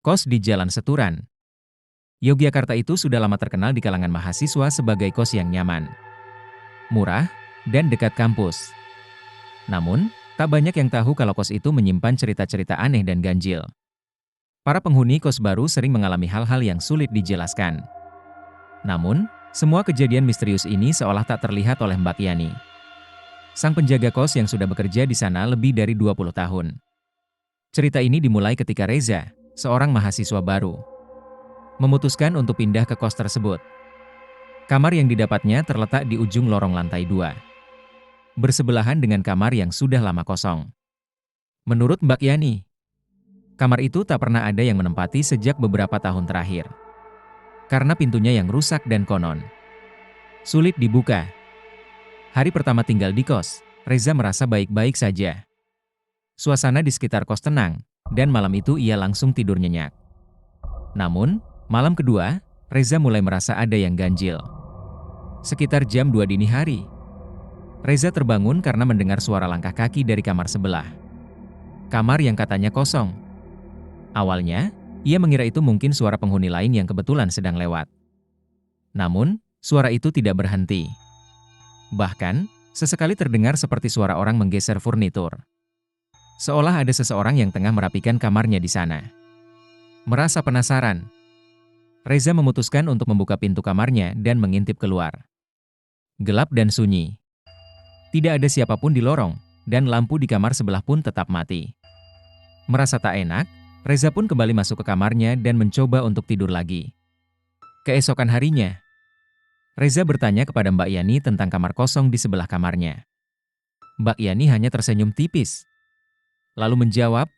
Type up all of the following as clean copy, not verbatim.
Kos di Jalan Seturan. Yogyakarta itu sudah lama terkenal di kalangan mahasiswa sebagai kos yang nyaman, murah, dan dekat kampus. Namun, tak banyak yang tahu kalau kos itu menyimpan cerita-cerita aneh dan ganjil. Para penghuni kos baru sering mengalami hal-hal yang sulit dijelaskan. Namun, semua kejadian misterius ini seolah tak terlihat oleh Mbak Yani, sang penjaga kos yang sudah bekerja di sana lebih dari 20 tahun. Cerita ini dimulai ketika Reza, seorang mahasiswa baru, memutuskan untuk pindah ke kos tersebut. Kamar yang didapatnya terletak di ujung lorong lantai 2, bersebelahan dengan kamar yang sudah lama kosong. Menurut Mbak Yani, kamar itu tak pernah ada yang menempati sejak beberapa tahun terakhir. Karena pintunya yang rusak dan konon sulit dibuka. Hari pertama tinggal di kos, Reza merasa baik-baik saja. Suasana di sekitar kos tenang, dan malam itu ia langsung tidur nyenyak. Namun, malam kedua, Reza mulai merasa ada yang ganjil. Sekitar jam 2 dini hari, Reza terbangun karena mendengar suara langkah kaki dari kamar sebelah. Kamar yang katanya kosong. Awalnya, ia mengira itu mungkin suara penghuni lain yang kebetulan sedang lewat. Namun, suara itu tidak berhenti. Bahkan, sesekali terdengar seperti suara orang menggeser furnitur. Seolah ada seseorang yang tengah merapikan kamarnya di sana. Merasa penasaran, Reza memutuskan untuk membuka pintu kamarnya dan mengintip keluar. Gelap dan sunyi. Tidak ada siapapun di lorong, dan lampu di kamar sebelah pun tetap mati. Merasa tak enak, Reza pun kembali masuk ke kamarnya dan mencoba untuk tidur lagi. Keesokan harinya, Reza bertanya kepada Mbak Yani tentang kamar kosong di sebelah kamarnya. Mbak Yani hanya tersenyum tipis, lalu menjawab,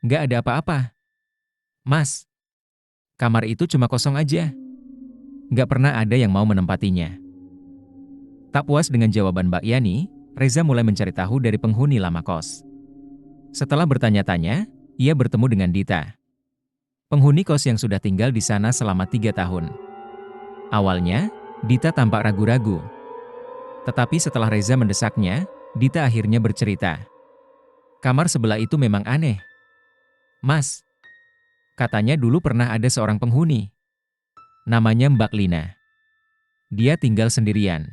nggak ada apa-apa. Mas, kamar itu cuma kosong aja. Nggak pernah ada yang mau menempatinya. Tak puas dengan jawaban Mbak Yani, Reza mulai mencari tahu dari penghuni lama kos. Setelah bertanya-tanya, ia bertemu dengan Dita, penghuni kos yang sudah tinggal di sana selama 3 tahun. Awalnya, Dita tampak ragu-ragu. Tetapi setelah Reza mendesaknya, Dita akhirnya bercerita. Kamar sebelah itu memang aneh. Mas, katanya dulu pernah ada seorang penghuni. Namanya Mbak Lina. Dia tinggal sendirian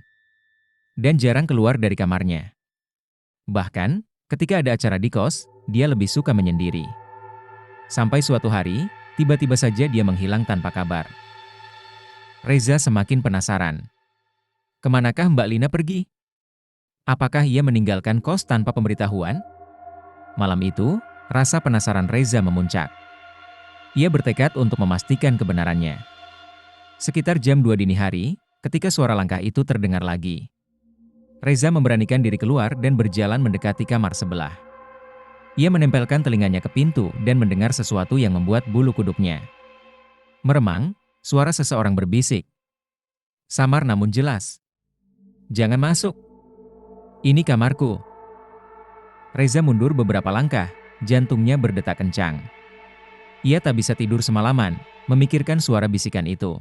dan jarang keluar dari kamarnya. Bahkan, ketika ada acara di kos, dia lebih suka menyendiri. Sampai suatu hari, tiba-tiba saja dia menghilang tanpa kabar. Reza semakin penasaran. Kemanakah Mbak Lina pergi? Apakah ia meninggalkan kos tanpa pemberitahuan? Malam itu, rasa penasaran Reza memuncak. Ia bertekad untuk memastikan kebenarannya. Sekitar jam 2 dini hari, ketika suara langkah itu terdengar lagi, Reza memberanikan diri keluar dan berjalan mendekati kamar sebelah. Ia menempelkan telinganya ke pintu dan mendengar sesuatu yang membuat bulu kuduknya meremang. Suara seseorang berbisik, samar namun jelas. Jangan masuk. Ini kamarku. Reza mundur beberapa langkah, jantungnya berdetak kencang. Ia tak bisa tidur semalaman, memikirkan suara bisikan itu.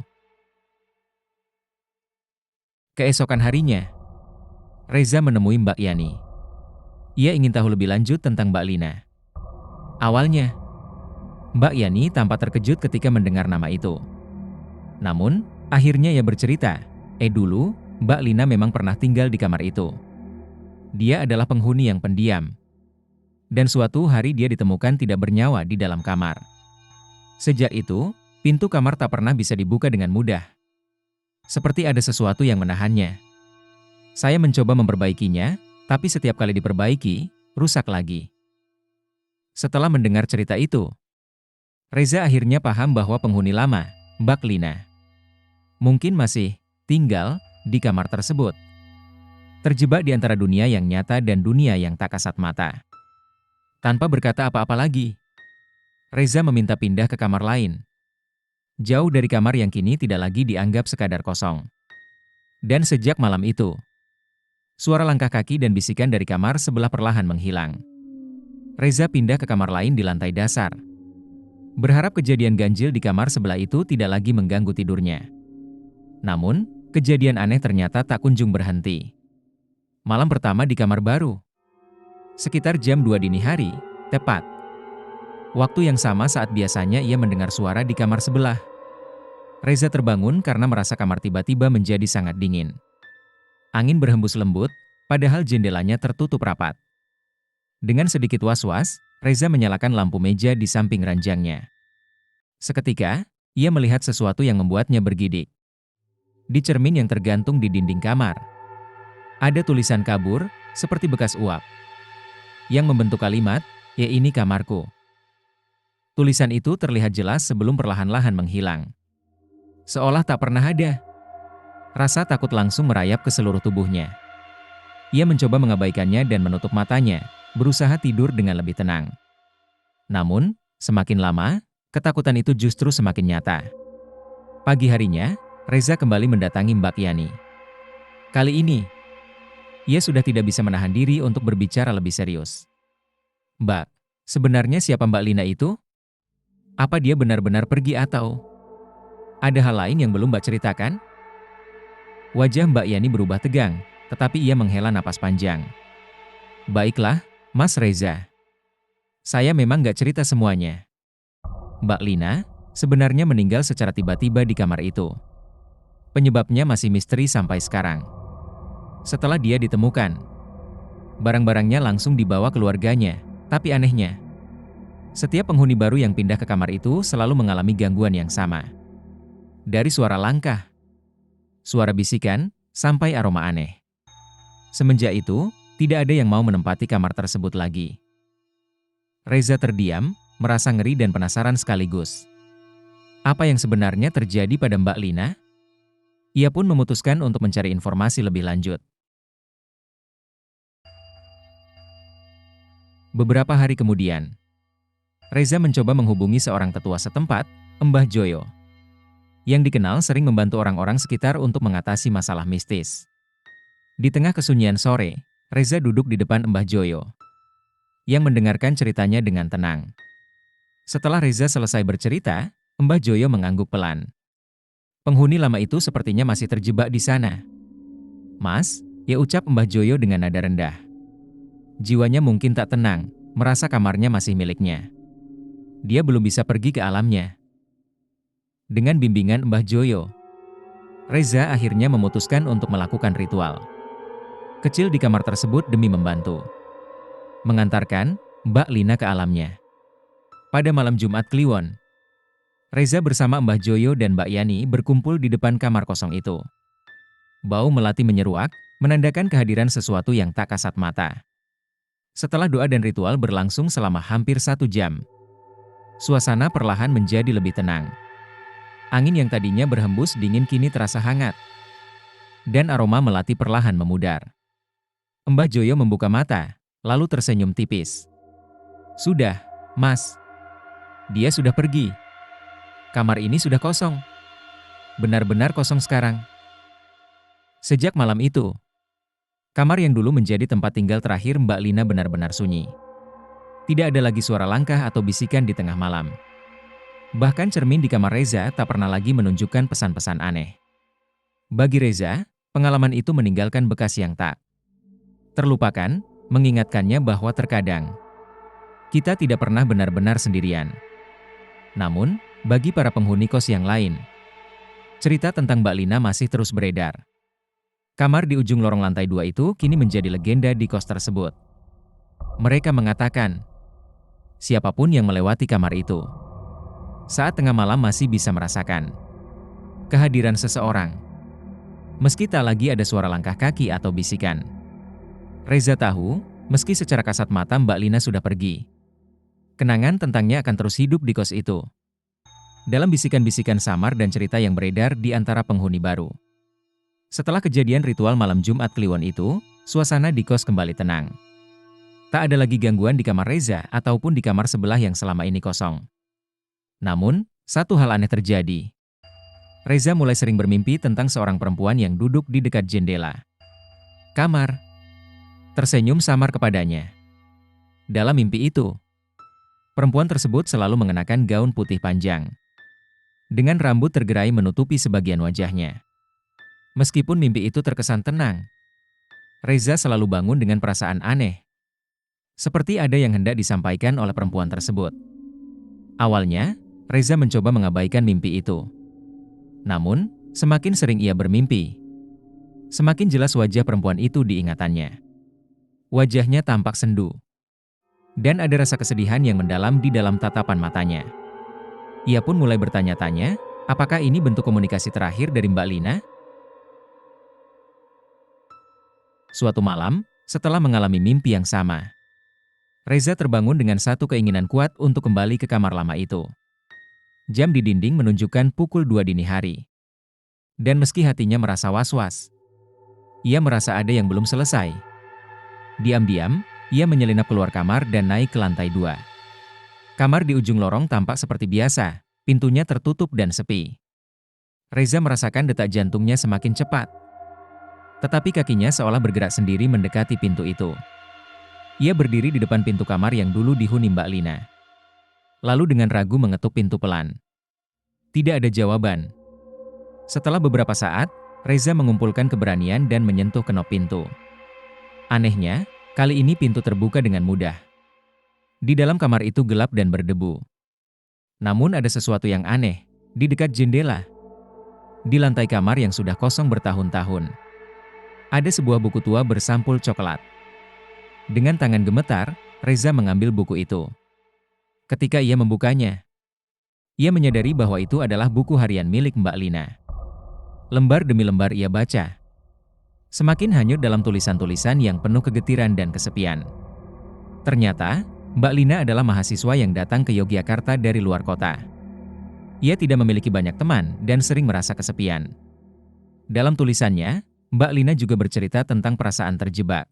Keesokan harinya, Reza menemui Mbak Yani. Ia ingin tahu lebih lanjut tentang Mbak Lina. Awalnya, Mbak Yani tampak terkejut ketika mendengar nama itu. Namun, akhirnya ia bercerita, dulu, Mbak Lina memang pernah tinggal di kamar itu. Dia adalah penghuni yang pendiam. Dan suatu hari dia ditemukan tidak bernyawa di dalam kamar. Sejak itu, pintu kamar tak pernah bisa dibuka dengan mudah. Seperti ada sesuatu yang menahannya. Saya mencoba memperbaikinya, tapi setiap kali diperbaiki, rusak lagi. Setelah mendengar cerita itu, Reza akhirnya paham bahwa penghuni lama, Mbak Lina, mungkin masih tinggal di kamar tersebut. Terjebak di antara dunia yang nyata dan dunia yang tak kasat mata. Tanpa berkata apa-apa lagi, Reza meminta pindah ke kamar lain. Jauh dari kamar yang kini tidak lagi dianggap sekadar kosong. Dan sejak malam itu, suara langkah kaki dan bisikan dari kamar sebelah perlahan menghilang. Reza pindah ke kamar lain di lantai dasar, berharap kejadian ganjil di kamar sebelah itu tidak lagi mengganggu tidurnya. Namun, kejadian aneh ternyata tak kunjung berhenti. Malam pertama di kamar baru, sekitar jam 2 dini hari, tepat, Waktu yang sama saat biasanya ia mendengar suara di kamar sebelah. Reza terbangun karena merasa kamar tiba-tiba menjadi sangat dingin. Angin berhembus lembut, padahal jendelanya tertutup rapat. Dengan sedikit was-was, Reza menyalakan lampu meja di samping ranjangnya. Seketika, ia melihat sesuatu yang membuatnya bergidik. Di cermin yang tergantung di dinding kamar, ada tulisan kabur, seperti bekas uap, yang membentuk kalimat, "Ya ini kamarku." Tulisan itu terlihat jelas sebelum perlahan-lahan menghilang. Seolah tak pernah ada. Rasa takut langsung merayap ke seluruh tubuhnya. Ia mencoba mengabaikannya dan menutup matanya, berusaha tidur dengan lebih tenang. Namun, semakin lama, ketakutan itu justru semakin nyata. Pagi harinya, Reza kembali mendatangi Mbak Yani. Kali ini, ia sudah tidak bisa menahan diri untuk berbicara lebih serius. "Mbak, sebenarnya siapa Mbak Lina itu? Apa dia benar-benar pergi atau ada hal lain yang belum Mbak ceritakan?" Wajah Mbak Yani berubah tegang, tetapi ia menghela napas panjang. "Baiklah, Mas Reza. Saya memang gak cerita semuanya. Mbak Lina sebenarnya meninggal secara tiba-tiba di kamar itu. Penyebabnya masih misteri sampai sekarang. Setelah dia ditemukan, barang-barangnya langsung dibawa keluarganya, tapi anehnya, setiap penghuni baru yang pindah ke kamar itu selalu mengalami gangguan yang sama. Dari suara langkah, suara bisikan, sampai aroma aneh. Semenjak itu, tidak ada yang mau menempati kamar tersebut lagi." Reza terdiam, merasa ngeri dan penasaran sekaligus. Apa yang sebenarnya terjadi pada Mbak Lina? Ia pun memutuskan untuk mencari informasi lebih lanjut. Beberapa hari kemudian, Reza mencoba menghubungi seorang tetua setempat, Mbah Joyo, yang dikenal sering membantu orang-orang sekitar untuk mengatasi masalah mistis. Di tengah kesunyian sore, Reza duduk di depan Mbah Joyo, yang mendengarkan ceritanya dengan tenang. Setelah Reza selesai bercerita, Mbah Joyo mengangguk pelan. Penghuni lama itu sepertinya masih terjebak di sana. "Mas," ya ucap Mbah Joyo dengan nada rendah. Jiwanya mungkin tak tenang, merasa kamarnya masih miliknya. Dia belum bisa pergi ke alamnya. Dengan bimbingan Mbah Joyo, Reza akhirnya memutuskan untuk melakukan ritual kecil di kamar tersebut demi membantu mengantarkan Mbak Lina ke alamnya. Pada malam Jumat Kliwon, Reza bersama Mbah Joyo dan Mbak Yani berkumpul di depan kamar kosong itu. Bau melati menyeruak, menandakan kehadiran sesuatu yang tak kasat mata. Setelah doa dan ritual berlangsung selama hampir 1 jam, suasana perlahan menjadi lebih tenang. Angin yang tadinya berhembus dingin kini terasa hangat, dan aroma melati perlahan memudar. Mbah Joyo membuka mata, lalu tersenyum tipis. "Sudah, Mas. Dia sudah pergi. Kamar ini sudah kosong. Benar-benar kosong sekarang." Sejak malam itu, kamar yang dulu menjadi tempat tinggal terakhir Mbak Lina benar-benar sunyi. Tidak ada lagi suara langkah atau bisikan di tengah malam. Bahkan cermin di kamar Reza tak pernah lagi menunjukkan pesan-pesan aneh. Bagi Reza, pengalaman itu meninggalkan bekas yang tak terlupakan, mengingatkannya bahwa terkadang kita tidak pernah benar-benar sendirian. Namun, bagi para penghuni kos yang lain, cerita tentang Mbak Lina masih terus beredar. Kamar di ujung lorong lantai 2 itu kini menjadi legenda di kos tersebut. Mereka mengatakan, siapapun yang melewati kamar itu, saat tengah malam masih bisa merasakan kehadiran seseorang. Meski tak lagi ada suara langkah kaki atau bisikan. Reza tahu, meski secara kasat mata Mbak Lina sudah pergi, kenangan tentangnya akan terus hidup di kos itu. Dalam bisikan-bisikan samar dan cerita yang beredar di antara penghuni baru. Setelah kejadian ritual malam Jumat Kliwon itu, suasana di kos kembali tenang. Tak ada lagi gangguan di kamar Reza ataupun di kamar sebelah yang selama ini kosong. Namun, satu hal aneh terjadi. Reza mulai sering bermimpi tentang seorang perempuan yang duduk di dekat jendela kamar, tersenyum samar kepadanya. Dalam mimpi itu, perempuan tersebut selalu mengenakan gaun putih panjang, dengan rambut tergerai menutupi sebagian wajahnya. Meskipun mimpi itu terkesan tenang, Reza selalu bangun dengan perasaan aneh. Seperti ada yang hendak disampaikan oleh perempuan tersebut. Awalnya, Reza mencoba mengabaikan mimpi itu. Namun, semakin sering ia bermimpi, semakin jelas wajah perempuan itu di ingatannya. Wajahnya tampak sendu, dan ada rasa kesedihan yang mendalam di dalam tatapan matanya. Ia pun mulai bertanya-tanya, apakah ini bentuk komunikasi terakhir dari Mbak Lina? Suatu malam, setelah mengalami mimpi yang sama, Reza terbangun dengan satu keinginan kuat untuk kembali ke kamar lama itu. Jam di dinding menunjukkan pukul 2 dini hari. Dan meski hatinya merasa was-was, ia merasa ada yang belum selesai. Diam-diam, ia menyelinap keluar kamar dan naik ke lantai 2. Kamar di ujung lorong tampak seperti biasa, pintunya tertutup dan sepi. Reza merasakan detak jantungnya semakin cepat. Tetapi kakinya seolah bergerak sendiri mendekati pintu itu. Ia berdiri di depan pintu kamar yang dulu dihuni Mbak Lina. Lalu dengan ragu mengetuk pintu pelan. Tidak ada jawaban. Setelah beberapa saat, Reza mengumpulkan keberanian dan menyentuh kenop pintu. Anehnya, kali ini pintu terbuka dengan mudah. Di dalam kamar itu gelap dan berdebu. Namun ada sesuatu yang aneh, di dekat jendela. Di lantai kamar yang sudah kosong bertahun-tahun, ada sebuah buku tua bersampul coklat. Dengan tangan gemetar, Reza mengambil buku itu. Ketika ia membukanya, ia menyadari bahwa itu adalah buku harian milik Mbak Lina. Lembar demi lembar ia baca. Semakin hanyut dalam tulisan-tulisan yang penuh kegetiran dan kesepian. Ternyata, Mbak Lina adalah mahasiswa yang datang ke Yogyakarta dari luar kota. Ia tidak memiliki banyak teman dan sering merasa kesepian. Dalam tulisannya, Mbak Lina juga bercerita tentang perasaan terjebak.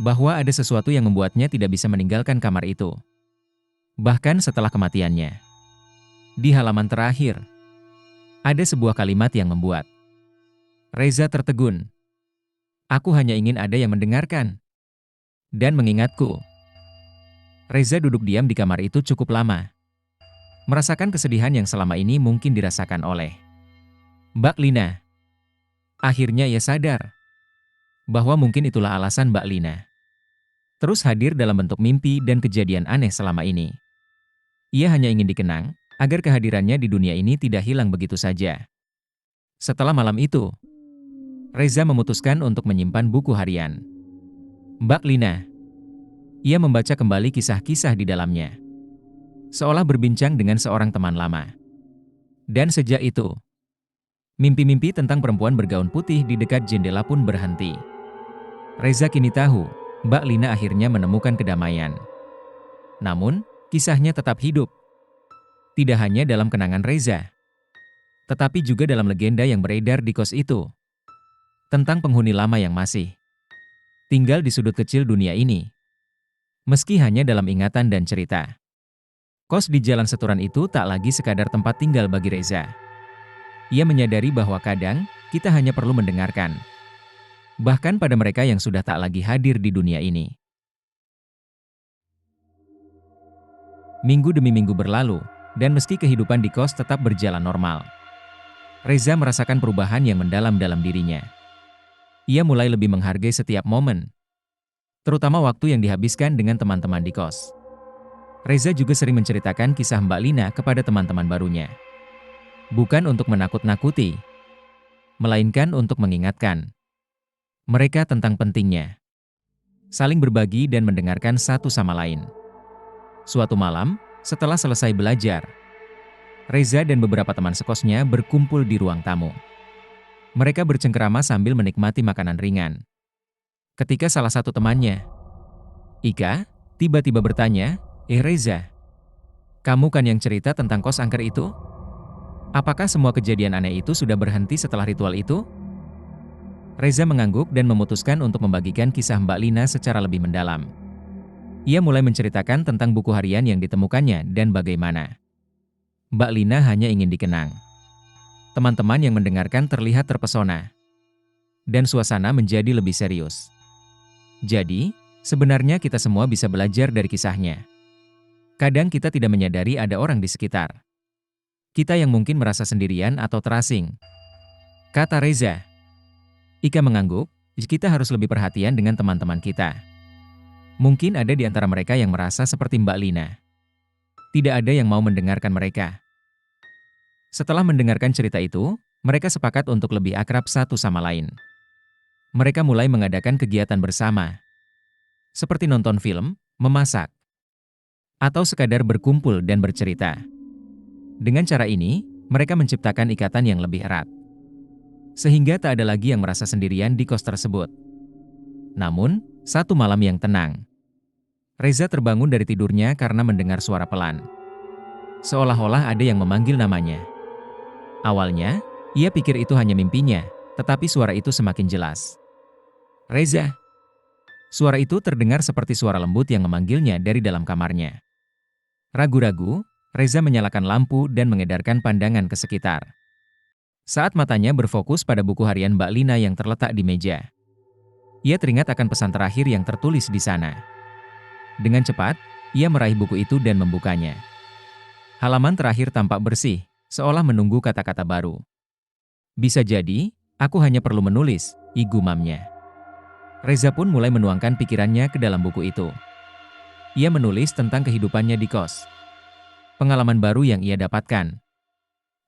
Bahwa ada sesuatu yang membuatnya tidak bisa meninggalkan kamar itu. Bahkan setelah kematiannya. Di halaman terakhir, ada sebuah kalimat yang membuat Reza tertegun. Aku hanya ingin ada yang mendengarkan dan mengingatku. Reza duduk diam di kamar itu cukup lama. Merasakan kesedihan yang selama ini mungkin dirasakan oleh Mbak Lina. Akhirnya ia sadar bahwa mungkin itulah alasan Mbak Lina terus hadir dalam bentuk mimpi dan kejadian aneh selama ini. Ia hanya ingin dikenang, agar kehadirannya di dunia ini tidak hilang begitu saja. Setelah malam itu, Reza memutuskan untuk menyimpan buku harian Mbak Lina. Ia membaca kembali kisah-kisah di dalamnya, seolah berbincang dengan seorang teman lama. Dan sejak itu, mimpi-mimpi tentang perempuan bergaun putih di dekat jendela pun berhenti. Reza kini tahu, Mbak Lina akhirnya menemukan kedamaian. Namun, kisahnya tetap hidup. Tidak hanya dalam kenangan Reza, tetapi juga dalam legenda yang beredar di kos itu. Tentang penghuni lama yang masih tinggal di sudut kecil dunia ini. Meski hanya dalam ingatan dan cerita. Kos di Jalan Seturan itu tak lagi sekadar tempat tinggal bagi Reza. Ia menyadari bahwa kadang, kita hanya perlu mendengarkan. Bahkan pada mereka yang sudah tak lagi hadir di dunia ini. Minggu demi minggu berlalu, dan meski kehidupan di kos tetap berjalan normal, Reza merasakan perubahan yang mendalam dalam dirinya. Ia mulai lebih menghargai setiap momen, terutama waktu yang dihabiskan dengan teman-teman di kos. Reza juga sering menceritakan kisah Mbak Lina kepada teman-teman barunya. Bukan untuk menakut-nakuti, melainkan untuk mengingatkan mereka tentang pentingnya saling berbagi dan mendengarkan satu sama lain. Suatu malam, setelah selesai belajar, Reza dan beberapa teman sekosnya berkumpul di ruang tamu. Mereka bercengkerama sambil menikmati makanan ringan. Ketika salah satu temannya, Ika, tiba-tiba bertanya, Reza, kamu kan yang cerita tentang kos angker itu? Apakah semua kejadian aneh itu sudah berhenti setelah ritual itu? Reza mengangguk dan memutuskan untuk membagikan kisah Mbak Lina secara lebih mendalam. Ia mulai menceritakan tentang buku harian yang ditemukannya dan bagaimana Mbak Lina hanya ingin dikenang. Teman-teman yang mendengarkan terlihat terpesona, dan suasana menjadi lebih serius. Jadi, sebenarnya kita semua bisa belajar dari kisahnya. Kadang kita tidak menyadari ada orang di sekitar kita yang mungkin merasa sendirian atau terasing, kata Reza. Ika mengangguk, kita harus lebih perhatian dengan teman-teman kita. Mungkin ada di antara mereka yang merasa seperti Mbak Lina. Tidak ada yang mau mendengarkan mereka. Setelah mendengarkan cerita itu, mereka sepakat untuk lebih akrab satu sama lain. Mereka mulai mengadakan kegiatan bersama, seperti nonton film, memasak, atau sekadar berkumpul dan bercerita. Dengan cara ini, mereka menciptakan ikatan yang lebih erat, sehingga tak ada lagi yang merasa sendirian di kos tersebut. Namun, satu malam yang tenang, Reza terbangun dari tidurnya karena mendengar suara pelan. Seolah-olah ada yang memanggil namanya. Awalnya, ia pikir itu hanya mimpinya, tetapi suara itu semakin jelas. "Reza!" Suara itu terdengar seperti suara lembut yang memanggilnya dari dalam kamarnya. Ragu-ragu, Reza menyalakan lampu dan mengedarkan pandangan ke sekitar. Saat matanya berfokus pada buku harian Mbak Lina yang terletak di meja, ia teringat akan pesan terakhir yang tertulis di sana. Dengan cepat, ia meraih buku itu dan membukanya. Halaman terakhir tampak bersih, seolah menunggu kata-kata baru. "Bisa jadi, aku hanya perlu menulis," gumamnya. Reza pun mulai menuangkan pikirannya ke dalam buku itu. Ia menulis tentang kehidupannya di kos, pengalaman baru yang ia dapatkan,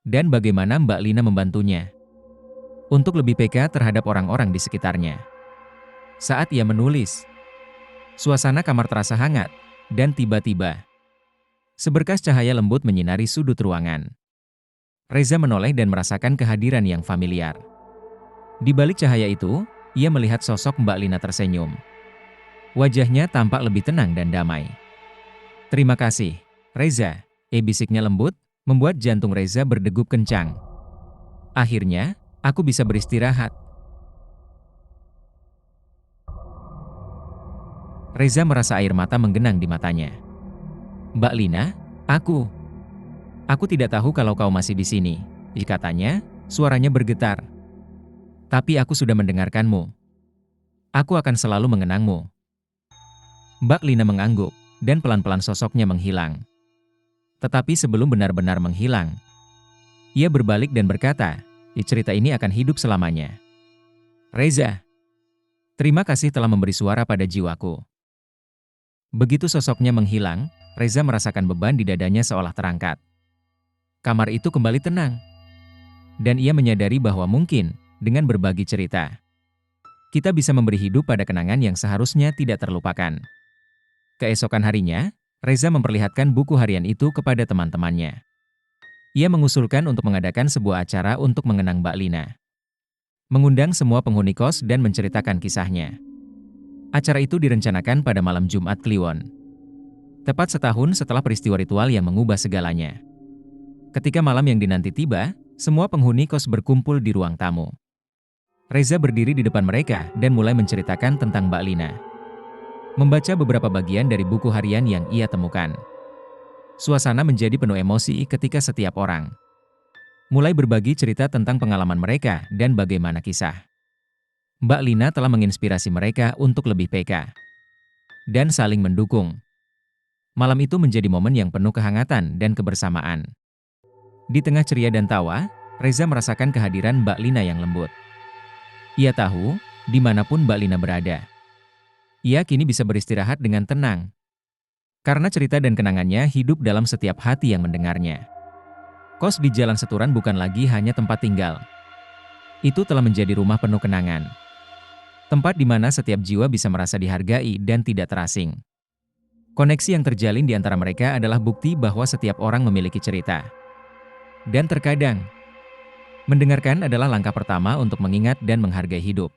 dan bagaimana Mbak Lina membantunya untuk lebih peka terhadap orang-orang di sekitarnya. Saat ia menulis, suasana kamar terasa hangat, dan tiba-tiba, seberkas cahaya lembut menyinari sudut ruangan. Reza menoleh dan merasakan kehadiran yang familiar. Di balik cahaya itu, ia melihat sosok Mbak Lina tersenyum. Wajahnya tampak lebih tenang dan damai. "Terima kasih, Reza," bisiknya lembut, membuat jantung Reza berdegup kencang. "Akhirnya, aku bisa beristirahat." Reza merasa air mata menggenang di matanya. "Mbak Lina, aku tidak tahu kalau kau masih di sini," katanya, suaranya bergetar. "Tapi aku sudah mendengarkanmu. Aku akan selalu mengenangmu." Mbak Lina mengangguk, dan pelan-pelan sosoknya menghilang. Tetapi sebelum benar-benar menghilang, ia berbalik dan berkata, "Cerita ini akan hidup selamanya. Reza, terima kasih telah memberi suara pada jiwaku." Begitu sosoknya menghilang, Reza merasakan beban di dadanya seolah terangkat. Kamar itu kembali tenang, dan ia menyadari bahwa mungkin, dengan berbagi cerita, kita bisa memberi hidup pada kenangan yang seharusnya tidak terlupakan. Keesokan harinya, Reza memperlihatkan buku harian itu kepada teman-temannya. Ia mengusulkan untuk mengadakan sebuah acara untuk mengenang Mbak Lina, mengundang semua penghuni kos dan menceritakan kisahnya. Acara itu direncanakan pada malam Jumat Kliwon, tepat setahun setelah peristiwa ritual yang mengubah segalanya. Ketika malam yang dinanti tiba, semua penghuni kos berkumpul di ruang tamu. Reza berdiri di depan mereka dan mulai menceritakan tentang Mbak Lina, membaca beberapa bagian dari buku harian yang ia temukan. Suasana menjadi penuh emosi ketika setiap orang mulai berbagi cerita tentang pengalaman mereka dan bagaimana kisah Mbak Lina telah menginspirasi mereka untuk lebih peka dan saling mendukung. Malam itu menjadi momen yang penuh kehangatan dan kebersamaan. Di tengah ceria dan tawa, Reza merasakan kehadiran Mbak Lina yang lembut. Ia tahu, dimanapun Mbak Lina berada, ia kini bisa beristirahat dengan tenang, karena cerita dan kenangannya hidup dalam setiap hati yang mendengarnya. Kos di Jalan Seturan bukan lagi hanya tempat tinggal. Itu telah menjadi rumah penuh kenangan. Tempat di mana setiap jiwa bisa merasa dihargai dan tidak terasing. Koneksi yang terjalin di antara mereka adalah bukti bahwa setiap orang memiliki cerita. Dan terkadang, mendengarkan adalah langkah pertama untuk mengingat dan menghargai hidup.